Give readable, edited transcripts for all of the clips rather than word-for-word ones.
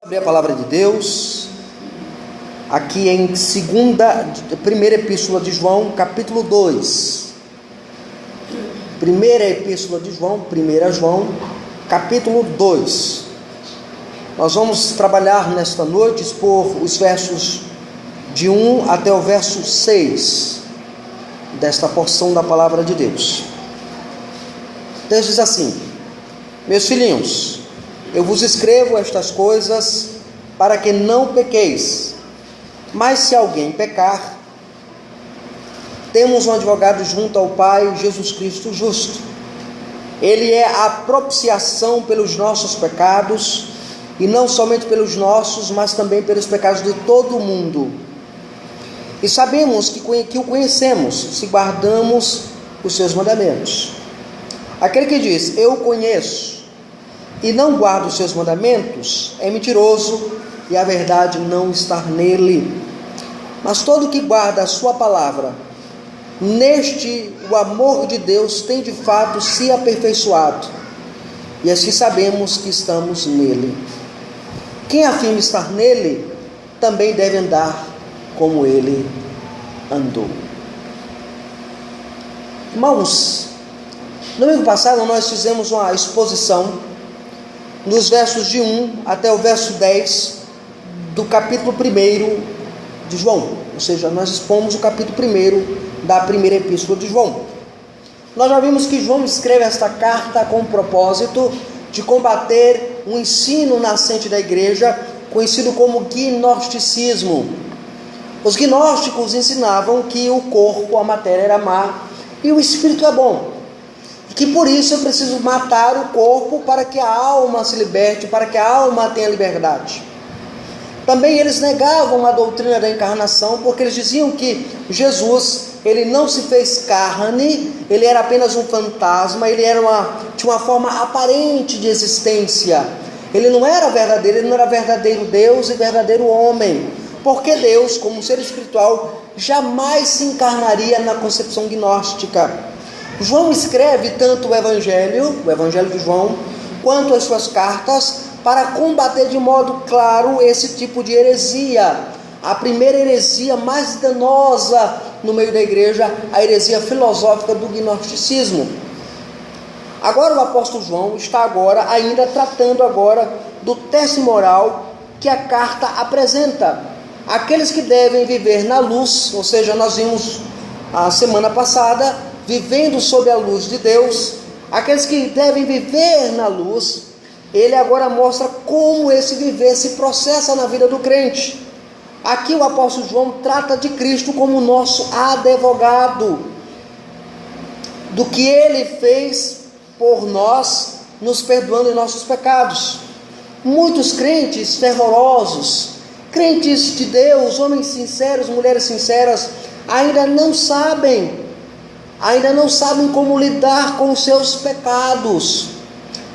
Abrir a palavra de Deus, aqui em primeira epístola de João, capítulo 2. Primeira epístola de João, 1 João, capítulo 2. Nós vamos trabalhar nesta noite, expor os versos de 1 até o verso 6, desta porção da palavra de Deus. Deus diz assim: meus filhinhos, eu vos escrevo estas coisas para que não pequeis. Mas se alguém pecar, temos um advogado junto ao Pai, Jesus Cristo justo. Ele é a propiciação pelos nossos pecados, e não somente pelos nossos, mas também pelos pecados de todo o mundo. E sabemos que o conhecemos, se guardamos os seus mandamentos. Aquele que diz, eu conheço, e não guarda os seus mandamentos, é mentiroso, e a verdade não está nele. Mas todo que guarda a sua palavra, neste o amor de Deus tem de fato se aperfeiçoado, e assim sabemos que estamos nele. Quem afirma estar nele, também deve andar como ele andou. Irmãos, no domingo passado nós fizemos uma exposição nos versos de 1 até o verso 10 do capítulo 1 de João. Ou seja, nós expomos o capítulo 1 da primeira epístola de João. Nós já vimos que João escreve esta carta com o propósito de combater o ensino nascente da igreja, conhecido como gnosticismo. Os gnósticos ensinavam que o corpo, a matéria era má e o espírito é bom. Que por isso eu preciso matar o corpo para que a alma se liberte, para que a alma tenha liberdade. Também eles negavam a doutrina da encarnação, porque eles diziam que Jesus, ele não se fez carne, ele era apenas um fantasma, ele tinha uma forma aparente de existência. Ele não era verdadeiro, ele não era verdadeiro Deus e verdadeiro homem, porque Deus, como ser espiritual, jamais se encarnaria na concepção gnóstica. João escreve tanto o Evangelho de João, quanto as suas cartas, para combater de modo claro esse tipo de heresia. A primeira heresia mais danosa no meio da igreja, a heresia filosófica do gnosticismo. Agora o apóstolo João está ainda tratando do teste moral que a carta apresenta. Aqueles que devem viver na luz, ou seja, nós vimos a semana passada, vivendo sob a luz de Deus, aqueles que devem viver na luz, ele agora mostra como esse viver se processa na vida do crente. Aqui o apóstolo João trata de Cristo como nosso advogado, do que ele fez por nós, nos perdoando em nossos pecados. Muitos crentes fervorosos, crentes de Deus, homens sinceros, mulheres sinceras, ainda não sabem como lidar com os seus pecados,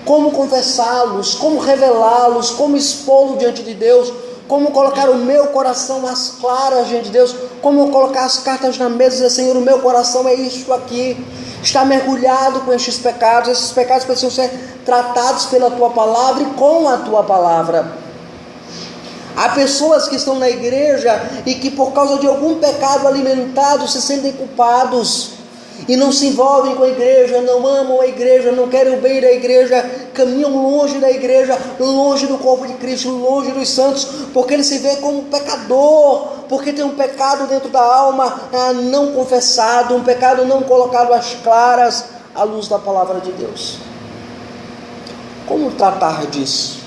como confessá-los, como revelá-los, como expô-los diante de Deus, como colocar o meu coração às claras diante de Deus, como colocar as cartas na mesa e dizer, Senhor, o meu coração é isto aqui, está mergulhado com estes pecados precisam ser tratados pela Tua Palavra e com a Tua Palavra. Há pessoas que estão na igreja e que por causa de algum pecado alimentado se sentem culpados, e não se envolvem com a igreja, não amam a igreja, não querem o bem da igreja, caminham longe da igreja, longe do corpo de Cristo, longe dos santos, porque ele se vê como pecador, porque tem um pecado dentro da alma não confessado, um pecado não colocado às claras, à luz da palavra de Deus. Como tratar disso?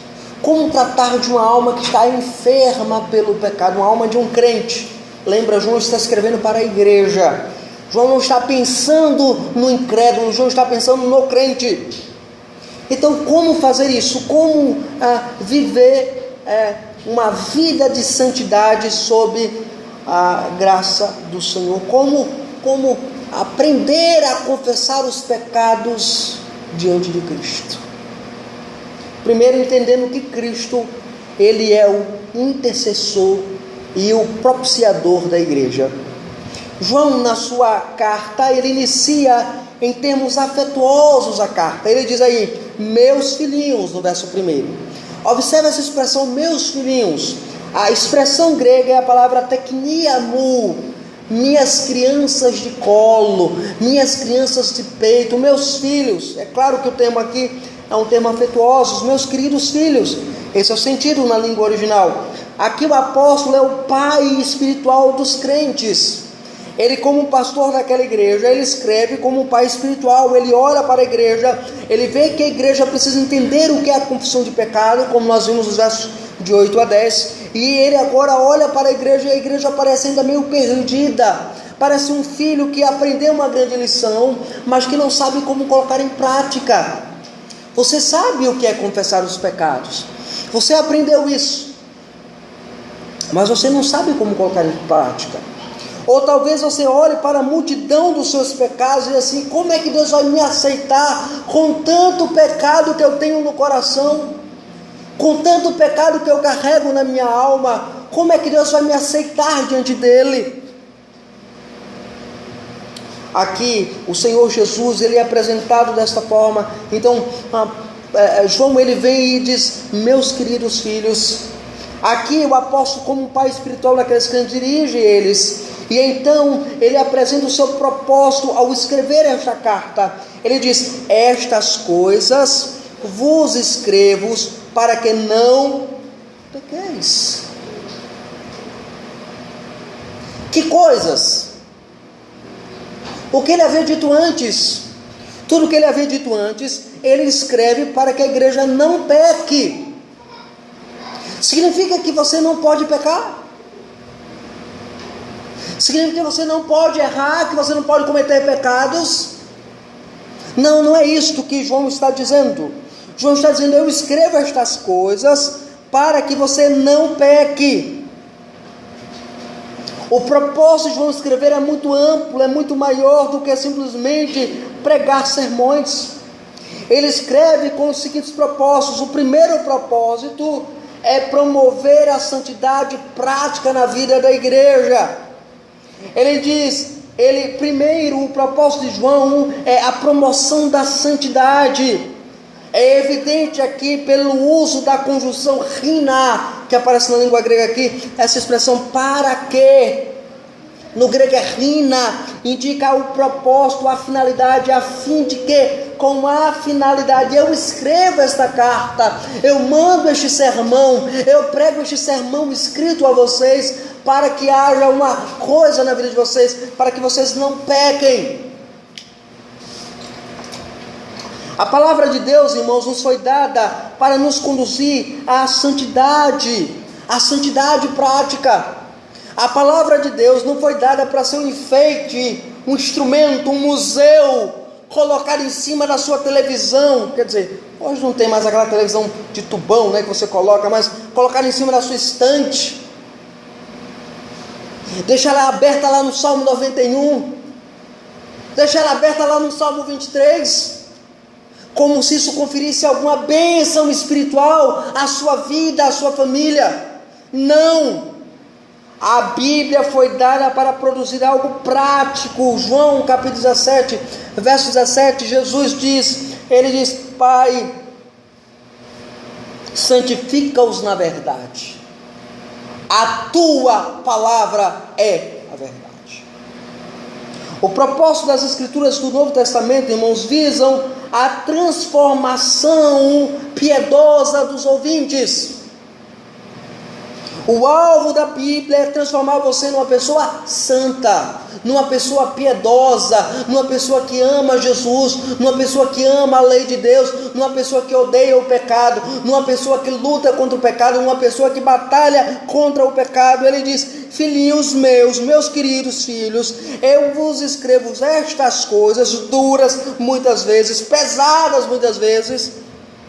Como tratar de uma alma que está enferma pelo pecado, uma alma de um crente? Lembra, João está escrevendo para a igreja. João não está pensando no incrédulo, João está pensando no crente. Então, como fazer isso? Como viver uma vida de santidade sob a graça do Senhor? Como aprender a confessar os pecados diante de Cristo? Primeiro, entendendo que Cristo, ele é o intercessor e o propiciador da igreja. João, na sua carta, ele inicia em termos afetuosos a carta. Ele diz aí, meus filhinhos, no verso 1. Observe essa expressão, meus filhinhos. A expressão grega é a palavra tekniamou, minhas crianças de colo, minhas crianças de peito, meus filhos. É claro que o termo aqui é um termo afetuoso, os meus queridos filhos. Esse é o sentido na língua original. Aqui o apóstolo é o pai espiritual dos crentes. Ele, como pastor daquela igreja, ele escreve como um pai espiritual. Ele olha para a igreja, ele vê que a igreja precisa entender o que é a confissão de pecado, como nós vimos nos versos de 8 a 10. E ele agora olha para a igreja, e a igreja parece ainda meio perdida. Parece um filho que aprendeu uma grande lição, mas que não sabe como colocar em prática. Você sabe o que é confessar os pecados. Você aprendeu isso, mas você não sabe como colocar em prática. Ou talvez você olhe para a multidão dos seus pecados e diz assim: como é que Deus vai me aceitar com tanto pecado que eu tenho no coração? Com tanto pecado que eu carrego na minha alma, como é que Deus vai me aceitar diante dele? Aqui o Senhor Jesus, ele é apresentado desta forma. Então João, ele vem e diz: meus queridos filhos. Aqui o apóstolo, como um pai espiritual daqueles que dirige eles, e então ele apresenta o seu propósito ao escrever esta carta. Ele diz: estas coisas vos escrevo para que não pequeis. Que coisas? O que ele havia dito antes, tudo o que ele havia dito antes, ele escreve para que a igreja não peque. Significa que você não pode pecar? Significa que você não pode errar, que você não pode cometer pecados? Não, não é isto que João está dizendo. João está dizendo: eu escrevo estas coisas para que você não peque. O propósito de João escrever é muito amplo, é muito maior do que simplesmente pregar sermões. Ele escreve com os seguintes propósitos. O primeiro propósito é promover a santidade prática na vida da igreja. Ele diz, primeiro, o propósito de João é a promoção da santidade. É evidente aqui pelo uso da conjunção rina, que aparece na língua grega aqui, essa expressão para que. No grego é rina, indica o propósito, a finalidade, a fim de que, com a finalidade, eu escrevo esta carta, eu mando este sermão, eu prego este sermão escrito a vocês, para que haja uma coisa na vida de vocês, para que vocês não pequem. A palavra de Deus, irmãos, nos foi dada para nos conduzir à santidade prática. A palavra de Deus não foi dada para ser um enfeite, um instrumento, um museu, colocar em cima da sua televisão. Quer dizer, hoje não tem mais aquela televisão de tubão, né, que você coloca, mas colocar em cima da sua estante, deixar ela aberta lá no Salmo 91, deixar ela aberta lá no Salmo 23, como se isso conferisse alguma bênção espiritual à sua vida, à sua família. Não! A Bíblia foi dada para produzir algo prático. João capítulo 17, verso 17, Jesus diz, ele diz: Pai, santifica-os na verdade, a tua palavra é a verdade. O propósito das escrituras do Novo Testamento, irmãos, visam a transformação piedosa dos ouvintes. O alvo da Bíblia é transformar você numa pessoa santa, numa pessoa piedosa, numa pessoa que ama Jesus, numa pessoa que ama a lei de Deus, numa pessoa que odeia o pecado, numa pessoa que luta contra o pecado, numa pessoa que batalha contra o pecado. Ele diz: filhinhos meus queridos filhos, eu vos escrevo estas coisas duras muitas vezes, pesadas muitas vezes,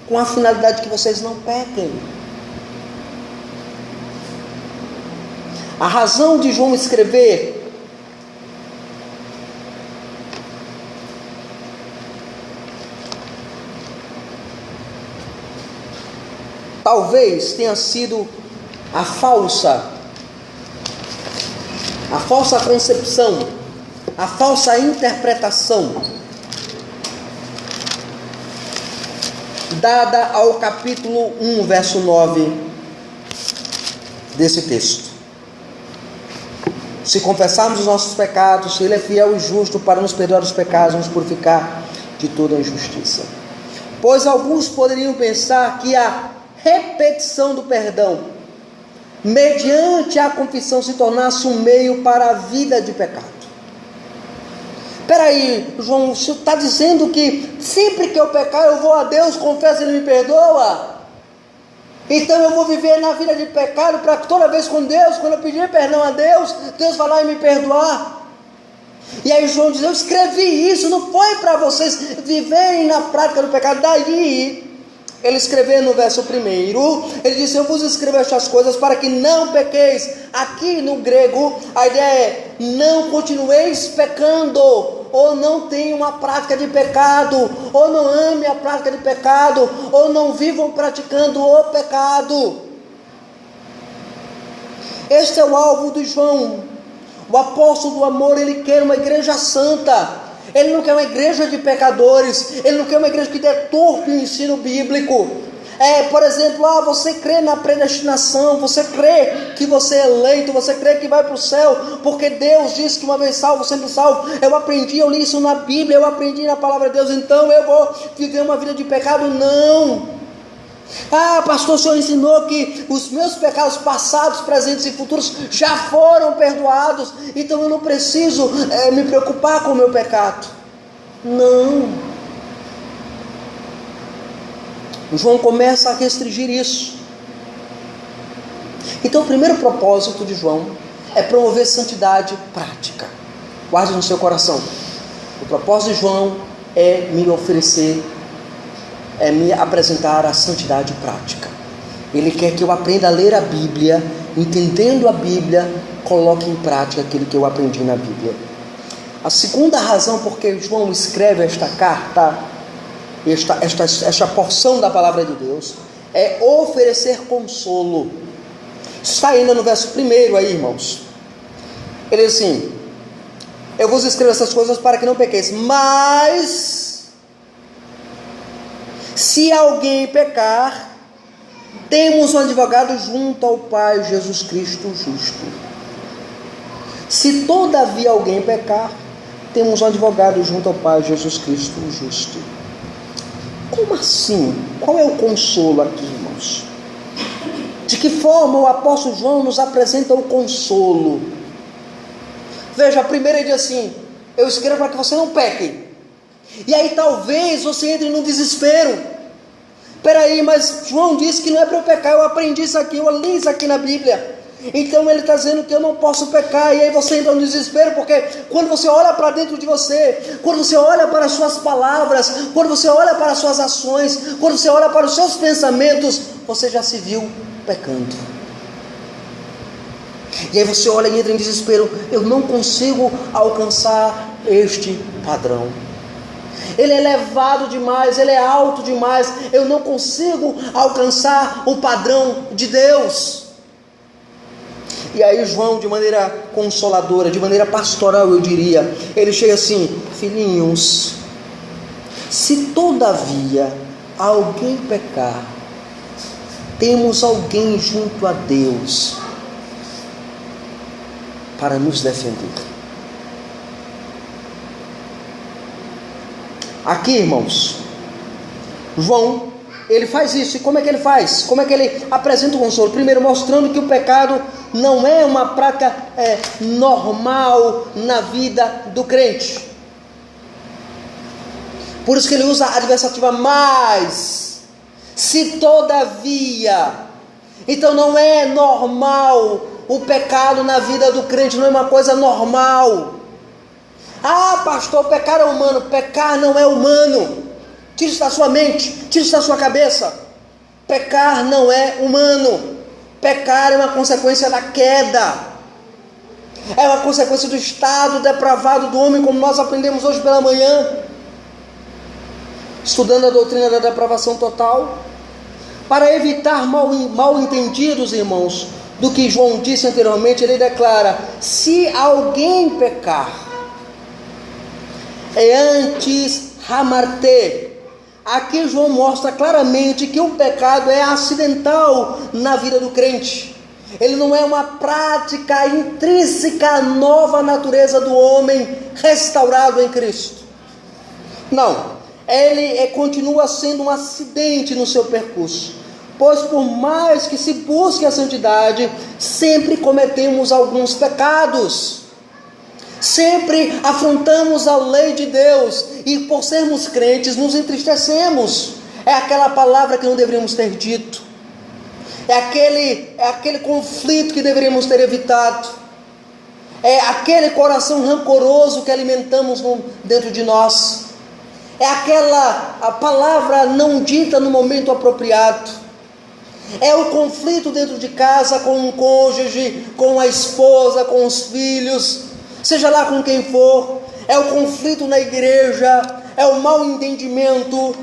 com a finalidade que vocês não pequem. A razão de João escrever talvez tenha sido a falsa concepção, a falsa interpretação dada ao capítulo 1, verso 9 desse texto. Se confessarmos os nossos pecados, Ele é fiel e justo para nos perdoar os pecados e nos purificar de toda a injustiça. Pois alguns poderiam pensar que a repetição do perdão, mediante a confissão, se tornasse um meio para a vida de pecado. Espera aí, João, o senhor está dizendo que sempre que eu pecar, eu vou a Deus, confesso, Ele me perdoa? Então eu vou viver na vida de pecado para que toda vez com Deus, quando eu pedir perdão a Deus, Deus vai lá e me perdoar? E aí João diz, eu escrevi isso, não foi para vocês viverem na prática do pecado. Daí, ele escreveu no verso 1, ele disse, eu vos escrevo estas coisas para que não pequeis. Aqui no grego, a ideia é, não continueis pecando, ou não tenham uma prática de pecado, ou não ame a prática de pecado, ou não vivam praticando o pecado. Este é o alvo de João. O apóstolo do amor, ele quer uma igreja santa. Ele não quer uma igreja de pecadores. Ele não quer uma igreja que deturpe o ensino bíblico. Por exemplo, você crê na predestinação, você crê que você é eleito, você crê que vai para o céu, porque Deus disse que uma vez salvo, sempre salvo. Eu li isso na Bíblia, eu aprendi na palavra de Deus, então eu vou viver uma vida de pecado. Não. Pastor, o senhor ensinou que os meus pecados passados, presentes e futuros já foram perdoados, então eu não preciso me preocupar com o meu pecado. Não. João começa a restringir isso. Então o primeiro propósito de João é promover santidade prática. Guarde no seu coração. O propósito de João é me oferecer, é me apresentar a santidade prática. Ele quer que eu aprenda a ler a Bíblia, entendendo a Bíblia, coloque em prática aquilo que eu aprendi na Bíblia. A segunda razão por que João escreve esta carta, esta porção da palavra de Deus, é oferecer consolo. Está ainda no verso 1 aí, irmãos. Ele diz assim, eu vos escrevo essas coisas para que não pequeis, mas se alguém pecar, temos um advogado junto ao Pai, Jesus Cristo justo. Se todavia alguém pecar, temos um advogado junto ao Pai, Jesus Cristo justo. Como assim? Qual é o consolo aqui, irmãos? De que forma o apóstolo João nos apresenta o consolo? Veja, a primeira ele diz assim, eu escrevo para que você não peque. E aí talvez você entre no desespero. Peraí, mas João disse que não é para eu pecar, eu aprendi isso aqui, eu li isso aqui na Bíblia. Então ele está dizendo que eu não posso pecar, e aí você entra no desespero, porque quando você olha para dentro de você, quando você olha para as suas palavras, quando você olha para as suas ações, quando você olha para os seus pensamentos, você já se viu pecando. E aí você olha e entra em desespero, eu não consigo alcançar este padrão. Ele é elevado demais, ele é alto demais, eu não consigo alcançar o padrão de Deus. E aí João, de maneira consoladora, de maneira pastoral, eu diria, ele chega assim, filhinhos, se todavia alguém pecar, temos alguém junto a Deus para nos defender. Aqui, irmãos, João, ele faz isso. E como é que ele faz? Como é que ele apresenta o consolo? Primeiro, mostrando que o pecado não é uma prática normal na vida do crente. Por isso que ele usa a adversativa mais. Se todavia. Então não é normal o pecado na vida do crente, não é uma coisa normal. Pastor, pecar é humano. Pecar não é humano. Tire isso da sua mente, tire isso da sua cabeça. Pecar não é humano. Pecar é uma consequência da queda. É uma consequência do estado depravado do homem, como nós aprendemos hoje pela manhã, estudando a doutrina da depravação total. Para evitar mal entendidos, irmãos, do que João disse anteriormente, ele declara, se alguém pecar, é antes hamarte, Aqui João mostra claramente que o pecado é acidental na vida do crente. Ele não é uma prática intrínseca à nova natureza do homem restaurado em Cristo. Não, ele continua sendo um acidente no seu percurso. Pois por mais que se busque a santidade, sempre cometemos alguns pecados. Sempre afrontamos a lei de Deus e por sermos crentes nos entristecemos. É aquela palavra que não deveríamos ter dito. É aquele conflito que deveríamos ter evitado. É aquele coração rancoroso que alimentamos dentro de nós. É a palavra não dita no momento apropriado. É o conflito dentro de casa com o cônjuge, com a esposa, com os filhos, seja lá com quem for. É o conflito na igreja, é o mau entendimento,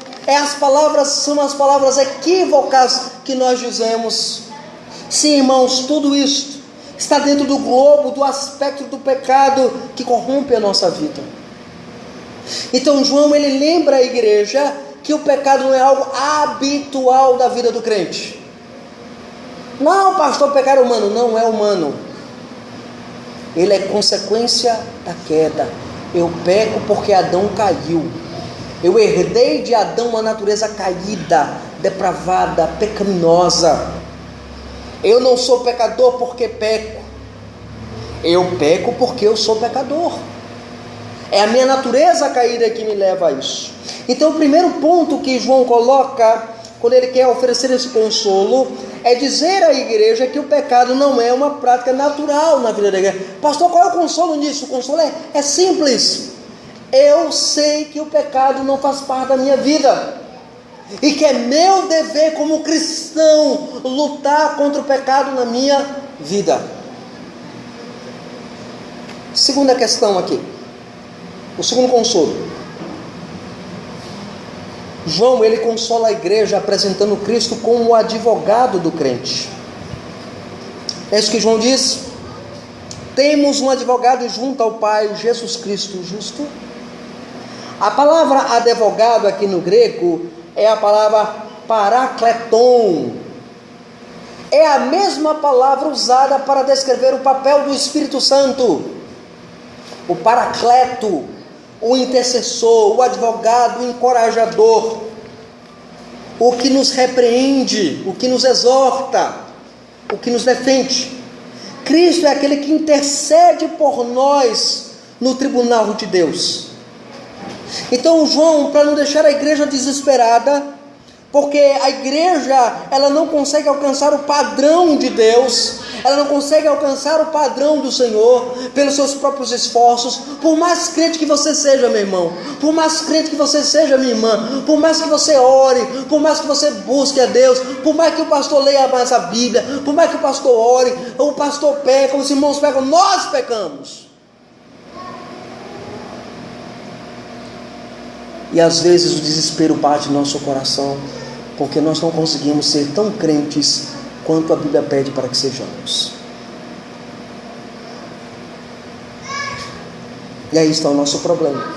são as palavras equívocas que nós dizemos. Sim, irmãos, tudo isso está dentro do globo, do aspecto do pecado que corrompe a nossa vida. Então João, ele lembra a igreja que o pecado não é algo habitual da vida do crente. Não, pastor, o pecado é humano. Não é humano. Ele é consequência da queda. Eu peco porque Adão caiu. Eu herdei de Adão uma natureza caída, depravada, pecaminosa. Eu não sou pecador porque peco. Eu peco porque eu sou pecador. É a minha natureza caída que me leva a isso. Então o primeiro ponto que João coloca, quando ele quer oferecer esse consolo, é dizer à igreja que o pecado não é uma prática natural na vida da igreja. Pastor, qual é o consolo nisso? O consolo é simples. Eu sei que o pecado não faz parte da minha vida, e que é meu dever como cristão lutar contra o pecado na minha vida. Segunda questão aqui, o segundo consolo. João, ele consola a igreja apresentando Cristo como o advogado do crente. É isso que João diz. Temos um advogado junto ao Pai, Jesus Cristo justo. A palavra advogado aqui no grego é a palavra parakleton. É a mesma palavra usada para descrever o papel do Espírito Santo. O paracleto, o intercessor, o advogado, o encorajador, o que nos repreende, o que nos exorta, o que nos defende. Cristo é aquele que intercede por nós no tribunal de Deus. Então João, para não deixar a igreja desesperada, porque a igreja, ela não consegue alcançar o padrão de Deus, ela não consegue alcançar o padrão do Senhor pelos seus próprios esforços. Por mais crente que você seja, meu irmão, por mais crente que você seja, minha irmã, por mais que você ore, por mais que você busque a Deus, por mais que o pastor leia mais a Bíblia, por mais que o pastor ore, o pastor peca, os irmãos pecam, nós pecamos. E às vezes o desespero bate no nosso coração, porque nós não conseguimos ser tão crentes quanto a Bíblia pede para que sejamos. E aí está o nosso problema.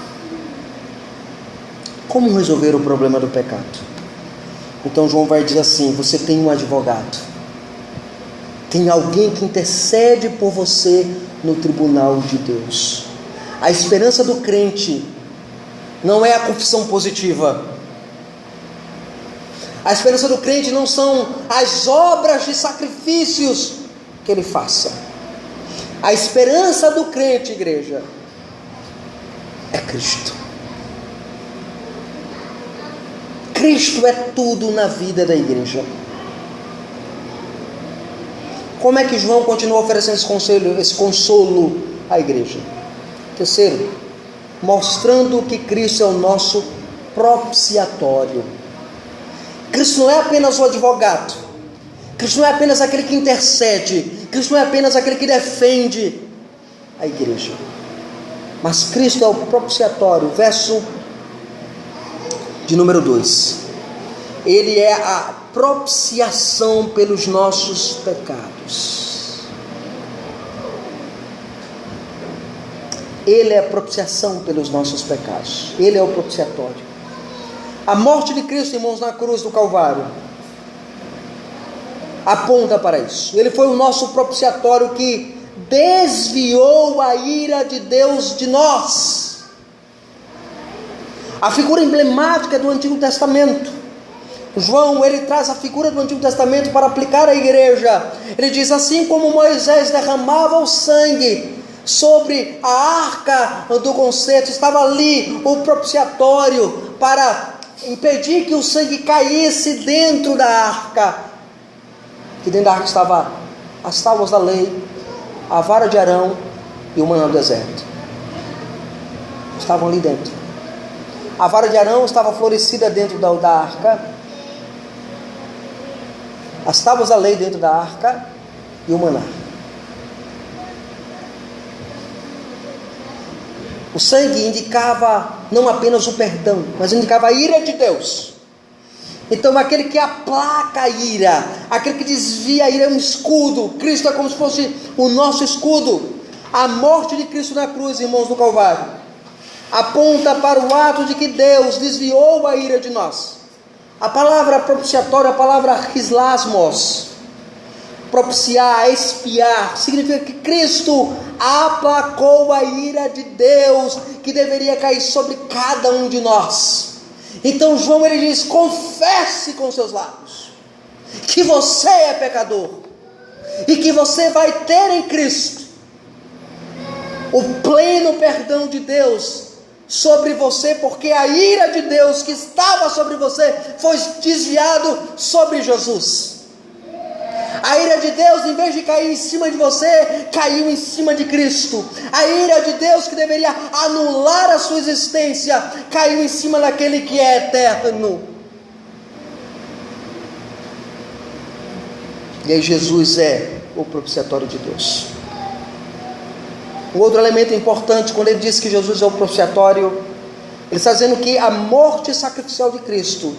Como resolver o problema do pecado? Então João vai dizer assim: você tem um advogado, tem alguém que intercede por você no tribunal de Deus. A esperança do crente não é a confissão positiva. A esperança do crente não são as obras de sacrifícios que ele faça. A esperança do crente, igreja, é Cristo. Cristo é tudo na vida da igreja. Como é que João continua oferecendo esse consolo à igreja? Terceiro, mostrando que Cristo é o nosso propiciatório. Cristo não é apenas o advogado, Cristo não é apenas aquele que intercede, Cristo não é apenas aquele que defende a igreja, mas Cristo é o propiciatório. Verso de número 2, Ele é a propiciação pelos nossos pecados. Ele é a propiciação pelos nossos pecados. Ele é o propiciatório. A morte de Cristo, irmãos, na cruz do Calvário, aponta para isso. Ele foi o nosso propiciatório que desviou a ira de Deus de nós. A figura emblemática do Antigo Testamento. João, ele traz a figura do Antigo Testamento para aplicar à igreja. Ele diz: assim como Moisés derramava o sangue sobre a arca do concerto, estava ali o propiciatório para impedir que o sangue caísse dentro da arca. E dentro da arca estava as tábuas da lei, a vara de Arão e o maná do deserto. Estavam ali dentro. A vara de Arão estava florescida dentro da arca, as tábuas da lei dentro da arca e o maná. O sangue indicava não apenas o perdão, mas indicava a ira de Deus. Então aquele que aplaca a ira, aquele que desvia a ira é um escudo. Cristo é como se fosse o nosso escudo. A morte de Cristo na cruz, irmãos, do Calvário, aponta para o ato de que Deus desviou a ira de nós. A palavra propiciatória, a palavra rislasmos, propiciar, expiar, significa que Cristo aplacou a ira de Deus que deveria cair sobre cada um de nós. Então João, ele diz: confesse com seus lábios que você é pecador e que você vai ter em Cristo o pleno perdão de Deus sobre você, porque a ira de Deus que estava sobre você foi desviado sobre Jesus. A ira de Deus, em vez de cair em cima de você, caiu em cima de Cristo. A ira de Deus, que deveria anular a sua existência, caiu em cima daquele que é eterno. E aí Jesus é o propiciatório de Deus. Um outro elemento importante, quando ele diz que Jesus é o propiciatório, ele está dizendo que a morte sacrificial de Cristo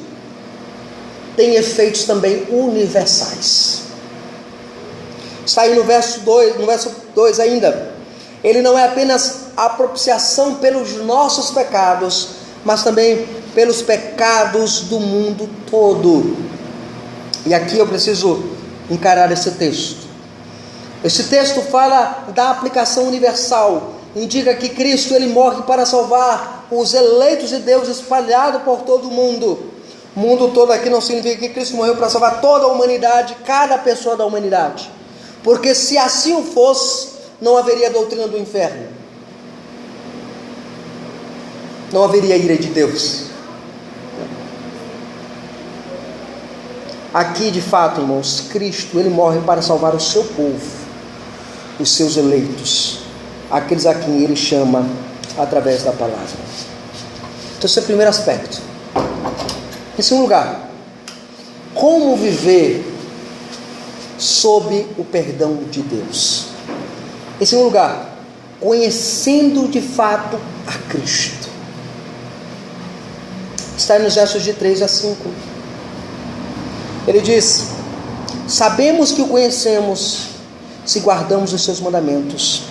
tem efeitos também universais. Está aí no verso 2 ainda. Ele não é apenas a propiciação pelos nossos pecados, mas também pelos pecados do mundo todo. E aqui eu preciso encarar esse texto. Esse texto fala da aplicação universal. Indica que Cristo, ele morre para salvar os eleitos de Deus espalhados por todo o mundo. O mundo todo aqui não significa que Cristo morreu para salvar toda a humanidade, cada pessoa da humanidade. Porque se assim fosse, não haveria doutrina do inferno. Não haveria ira de Deus. Aqui, de fato, irmãos, Cristo, ele morre para salvar o seu povo, os seus eleitos, aqueles a quem ele chama através da palavra. Então esse é o primeiro aspecto. Em segundo lugar, como viver sob o perdão de Deus? Em segundo lugar, conhecendo de fato a Cristo. Está nos versos de 3 a 5. Ele diz: sabemos que o conhecemos se guardamos os seus mandamentos.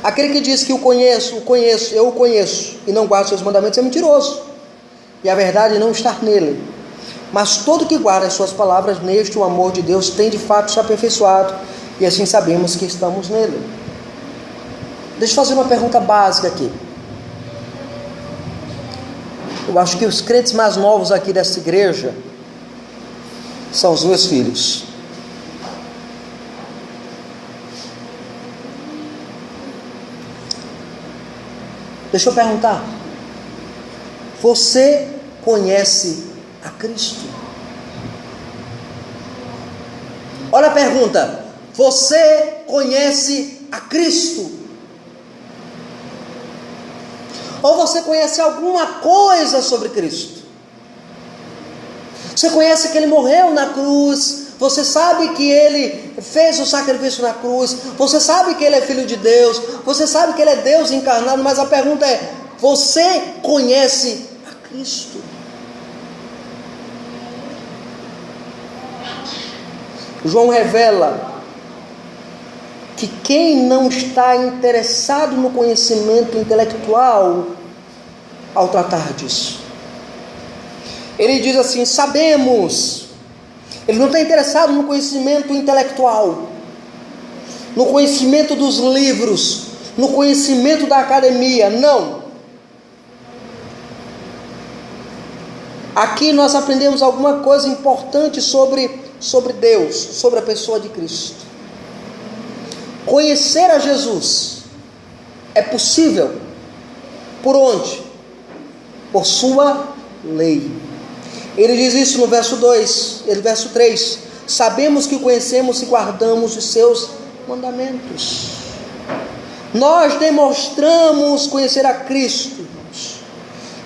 Aquele que diz que eu o conheço e não guarda os seus mandamentos é mentiroso, e a verdade não está nele. Mas todo que guarda as suas palavras, neste o amor de Deus tem de fato se aperfeiçoado, e assim sabemos que estamos nele. Deixa eu fazer uma pergunta básica aqui. Eu acho que os crentes mais novos aqui dessa igreja são os meus filhos. Deixa eu perguntar: você conhece a Cristo? Olha a pergunta: você conhece a Cristo? Ou você conhece alguma coisa sobre Cristo? Você conhece que ele morreu na cruz, você sabe que ele fez o sacrifício na cruz, você sabe que ele é filho de Deus, você sabe que ele é Deus encarnado, mas a pergunta é: você conhece a Cristo? João revela que quem não está interessado no conhecimento intelectual ao tratar disso, Ele diz assim: sabemos. Ele não está interessado no conhecimento intelectual, no conhecimento dos livros, no conhecimento da academia, não. Aqui nós aprendemos alguma coisa importante sobre Deus, sobre a pessoa de Cristo. Conhecer a Jesus é possível. Por onde? Por sua lei. Ele diz isso no verso 2, verso 3. Sabemos que o conhecemos e guardamos os seus mandamentos. Nós demonstramos conhecer a Cristo.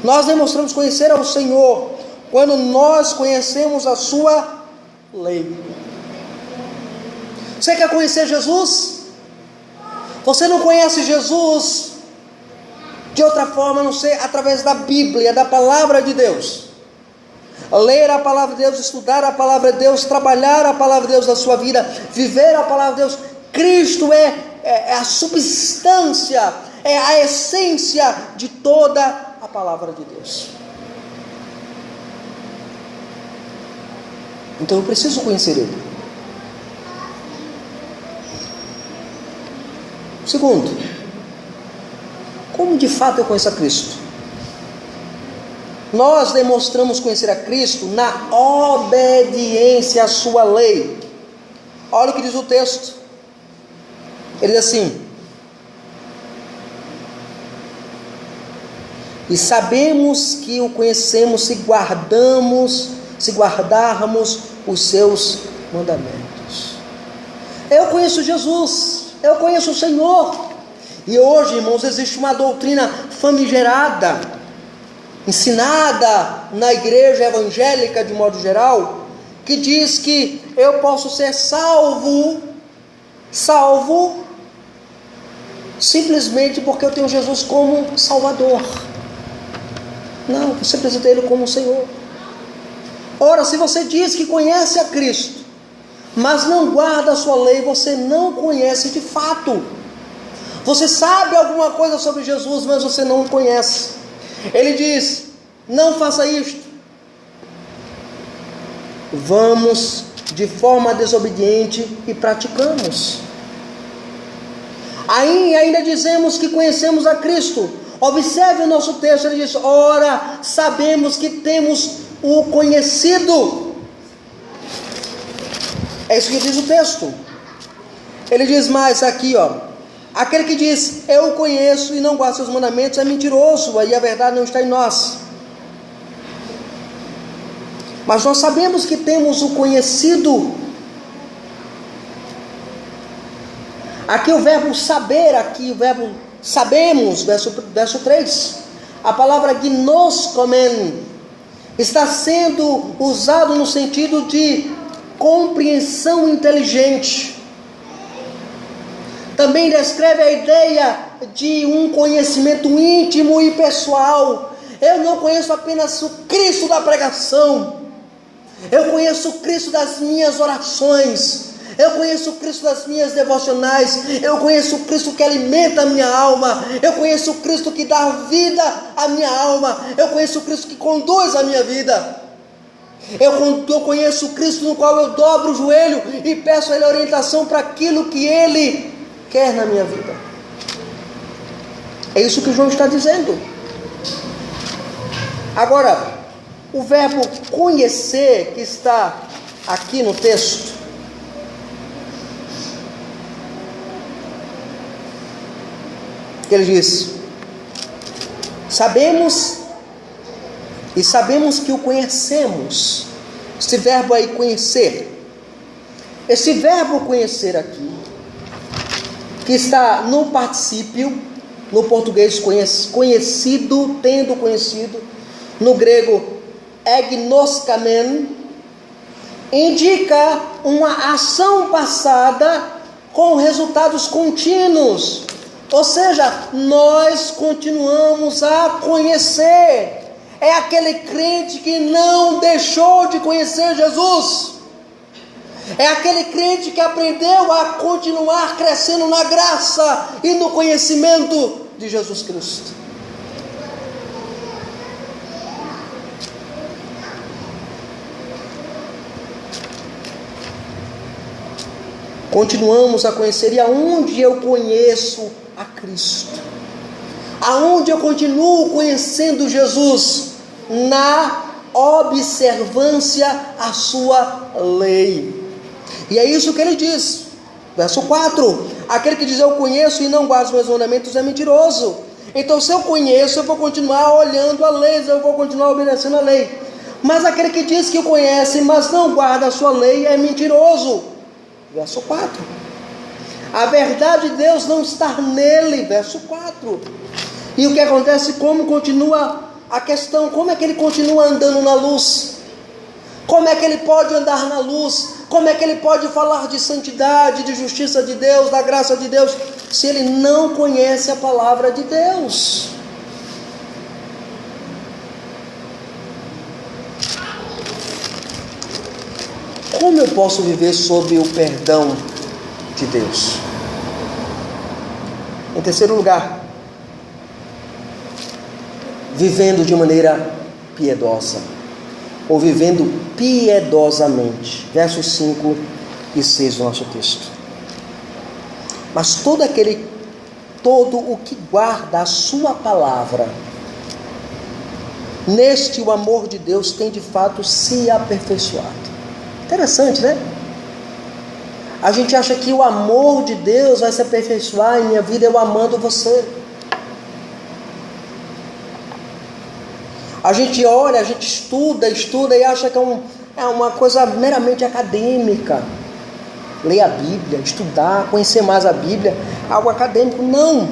Nós demonstramos conhecer ao Senhor quando nós conhecemos a sua lei. Você quer conhecer Jesus? Você não conhece Jesus de outra forma, a não ser através da Bíblia, da palavra de Deus. Ler a palavra de Deus, estudar a palavra de Deus, trabalhar a palavra de Deus na sua vida, viver a palavra de Deus. Cristo é a substância, é a essência de toda a palavra de Deus. Então eu preciso conhecer Ele. Segundo, como de fato eu conheço a Cristo? Nós demonstramos conhecer a Cristo na obediência à sua lei. Olha o que diz o texto. Ele diz assim: e sabemos que o conhecemos se guardarmos os seus mandamentos. Eu conheço Jesus, eu conheço o Senhor. E hoje, irmãos, existe uma doutrina famigerada, ensinada na igreja evangélica de modo geral, que diz que eu posso ser salvo simplesmente porque eu tenho Jesus como Salvador. Não, você precisa ter Ele como Senhor. Ora, se você diz que conhece a Cristo, mas não guarda a sua lei, você não conhece de fato. Você sabe alguma coisa sobre Jesus, mas você não o conhece. Ele diz: não faça isto. Vamos de forma desobediente e praticamos. Aí ainda dizemos que conhecemos a Cristo. Observe o nosso texto, ele diz: ora, sabemos que temos o conhecido. É isso que diz o texto. Ele diz mais aqui, aquele que diz eu o conheço e não guarda seus mandamentos é mentiroso, e a verdade não está em nós. Mas nós sabemos que temos o conhecido. Aqui o verbo saber, aqui o verbo sabemos, verso 3. A palavra gnoskomen está sendo usado no sentido de compreensão inteligente. Também descreve a ideia de um conhecimento íntimo e pessoal. Eu não conheço apenas o Cristo da pregação. Eu conheço o Cristo das minhas orações. Eu conheço o Cristo das minhas devocionais. Eu conheço o Cristo que alimenta a minha alma. Eu conheço o Cristo que dá vida à minha alma. Eu conheço o Cristo que conduz a minha vida. Eu conheço o Cristo no qual eu dobro o joelho e peço a Ele orientação para aquilo que Ele quer na minha vida. É isso que João está dizendo. Agora, o verbo conhecer que está aqui no texto, ele diz: sabemos que o conhecemos. Esse verbo aí, conhecer, esse verbo conhecer aqui, que está no particípio, no português conhecido, tendo conhecido, no grego egnoskamen, indica uma ação passada com resultados contínuos. Ou seja, nós continuamos a conhecer. É aquele crente que não deixou de conhecer Jesus. É aquele crente que aprendeu a continuar crescendo na graça e no conhecimento de Jesus Cristo. continuamos a conhecer. E aonde eu conheço a Cristo? Aonde eu continuo conhecendo Jesus? Na observância à sua lei. E é isso que ele diz, verso 4: aquele que diz eu conheço e não guarda os meus mandamentos é mentiroso. Então, se eu conheço, eu vou continuar olhando a lei, eu vou continuar obedecendo a lei. Mas aquele que diz que o conhece, mas não guarda a sua lei, é mentiroso. Verso 4. A verdade de Deus não está nele. Verso 4. E o que acontece? Como continua a questão? Como é que ele continua andando na luz? Como é que ele pode andar na luz? Como é que ele pode falar de santidade, de justiça de Deus, da graça de Deus, se ele não conhece a palavra de Deus? Como eu posso viver sob o perdão de Deus? Em terceiro lugar, vivendo de maneira piedosa, ou vivendo piedosamente. Versos 5 e 6 do nosso texto. Mas todo o que guarda a sua palavra, neste o amor de Deus tem de fato se aperfeiçoado. Interessante, né? A gente acha que o amor de Deus vai se aperfeiçoar em minha vida eu amando você. A gente olha, a gente estuda e acha que é uma coisa meramente acadêmica. Ler a Bíblia, estudar, conhecer mais a Bíblia, algo acadêmico. Não.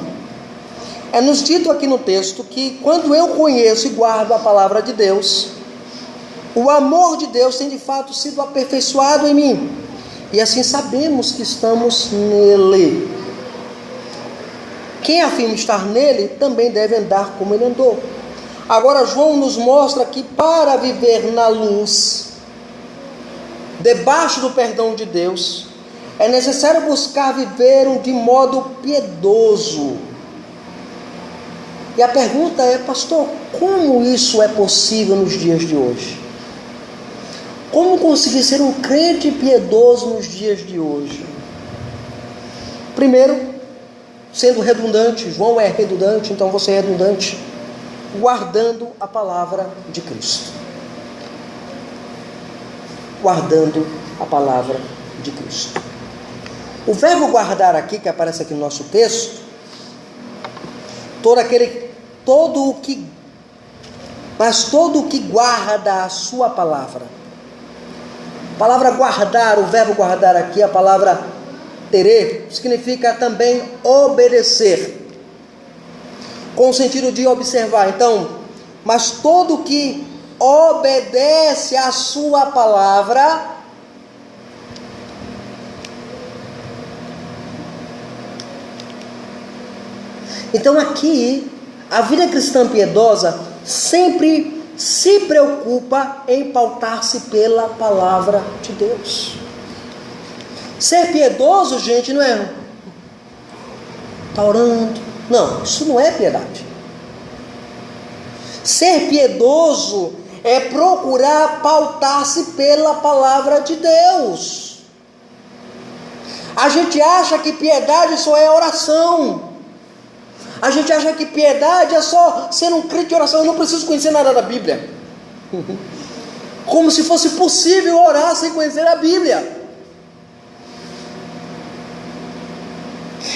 É nos dito aqui no texto que quando eu conheço e guardo a palavra de Deus, o amor de Deus tem de fato sido aperfeiçoado em mim. E assim sabemos que estamos nele. Quem afirma estar nele também deve andar como ele andou. Agora João nos mostra que para viver na luz, debaixo do perdão de Deus, é necessário buscar viver de modo piedoso. E a pergunta é, pastor, como isso é possível nos dias de hoje? Como conseguir ser um crente piedoso nos dias de hoje? Primeiro, sendo redundante. João é redundante, então você é redundante. Guardando a palavra de Cristo. Guardando a palavra de Cristo. O verbo guardar aqui, que aparece aqui no nosso texto, todo o que guarda a sua palavra. A palavra guardar, o verbo guardar aqui, a palavra terê, significa também obedecer, com o sentido de observar. Então, mas todo que obedece à sua palavra, então aqui, a vida cristã piedosa sempre se preocupa em pautar-se pela palavra de Deus. Ser piedoso, gente, não é tá orando. Não, isso não é piedade. Ser piedoso é procurar pautar-se pela palavra de Deus. A gente acha que piedade só é oração. A gente acha que piedade é só ser um crente de oração. Eu não preciso conhecer nada da Bíblia. Como se fosse possível orar sem conhecer a Bíblia.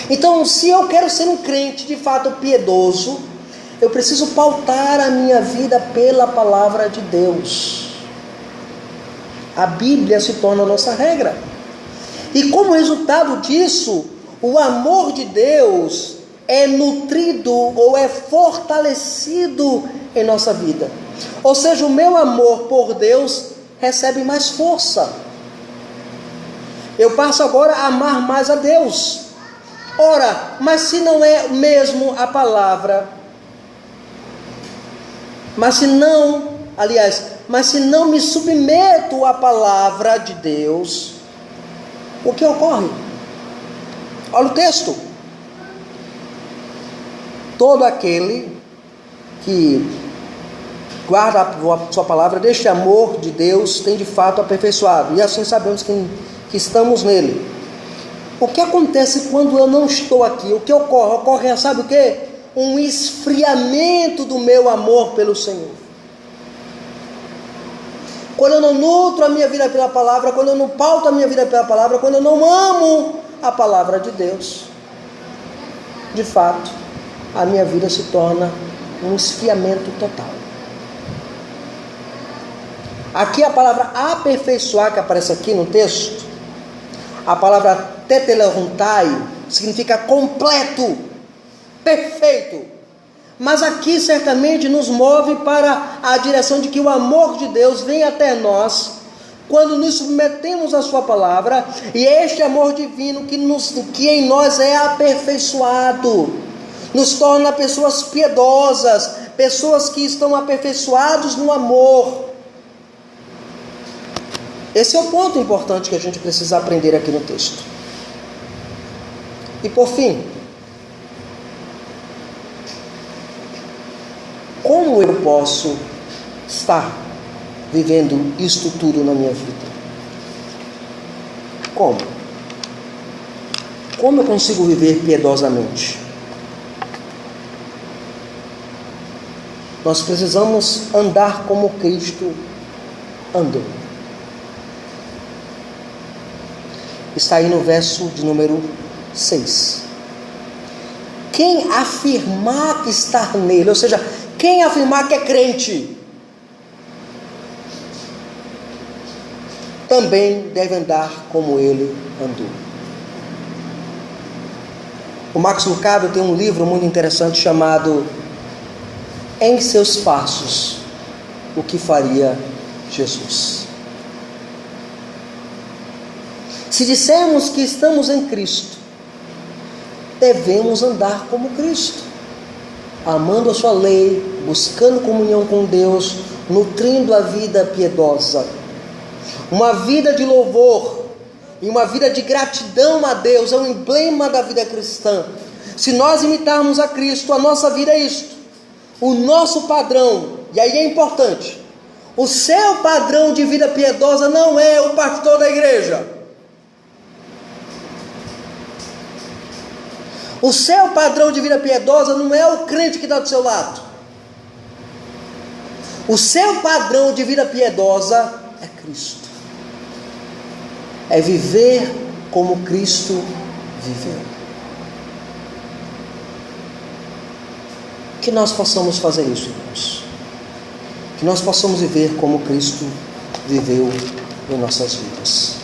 Então, se eu quero ser um crente de fato piedoso, eu preciso pautar a minha vida pela palavra de Deus. A Bíblia se torna a nossa regra. E como resultado disso, o amor de Deus é nutrido ou é fortalecido em nossa vida. Ou seja, o meu amor por Deus recebe mais força. Eu passo agora a amar mais a Deus. Ora, mas se não é mesmo a palavra, mas se não me submeto à palavra de Deus, o que ocorre? Olha o texto. Todo aquele que guarda a sua palavra, deste amor de Deus, tem de fato aperfeiçoado. E assim sabemos que estamos nele. O que acontece quando eu não estou aqui? O que ocorre? Ocorre, sabe o quê? Um esfriamento do meu amor pelo Senhor. Quando eu não nutro a minha vida pela palavra, quando eu não pauto a minha vida pela palavra, quando eu não amo a palavra de Deus, de fato, a minha vida se torna um esfriamento total. Aqui a palavra aperfeiçoar, que aparece aqui no texto, a palavra tetelehuntai, significa completo, perfeito. Mas aqui certamente nos move para a direção de que o amor de Deus vem até nós, quando nos submetemos à sua palavra, e este amor divino que em nós é aperfeiçoado, nos torna pessoas piedosas, pessoas que estão aperfeiçoados no amor. Esse é o ponto importante que a gente precisa aprender aqui no texto. E por fim, como eu posso estar vivendo isto tudo na minha vida? Como? Como eu consigo viver piedosamente? Nós precisamos andar como Cristo andou. Está aí no verso de número 6. Quem afirmar que está nele, ou seja, quem afirmar que é crente, também deve andar como ele andou. O Max Lucado tem um livro muito interessante chamado Em Seus Passos, o que faria Jesus. Se dissermos que estamos em Cristo, devemos andar como Cristo, amando a sua lei, buscando comunhão com Deus, nutrindo a vida piedosa. Uma vida de louvor e uma vida de gratidão a Deus é um emblema da vida cristã. Se nós imitarmos a Cristo, a nossa vida é isto. O nosso padrão, e aí é importante, o seu padrão de vida piedosa não é o pastor da igreja. O seu padrão de vida piedosa não é o crente que está do seu lado. O seu padrão de vida piedosa é Cristo. É viver como Cristo viveu. Que nós possamos fazer isso, irmãos. Que nós possamos viver como Cristo viveu em nossas vidas.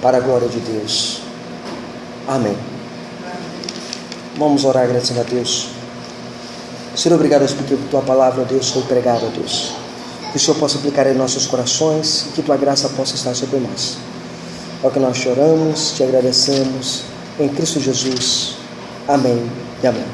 Para a glória de Deus. Amém. Vamos orar agradecendo a Deus. Senhor, obrigado, Deus, porque a Tua palavra, Deus, foi pregada, Deus. Que o Senhor possa aplicar em nossos corações e que Tua graça possa estar sobre nós. É o que nós choramos, Te agradecemos, em Cristo Jesus. Amém e amém.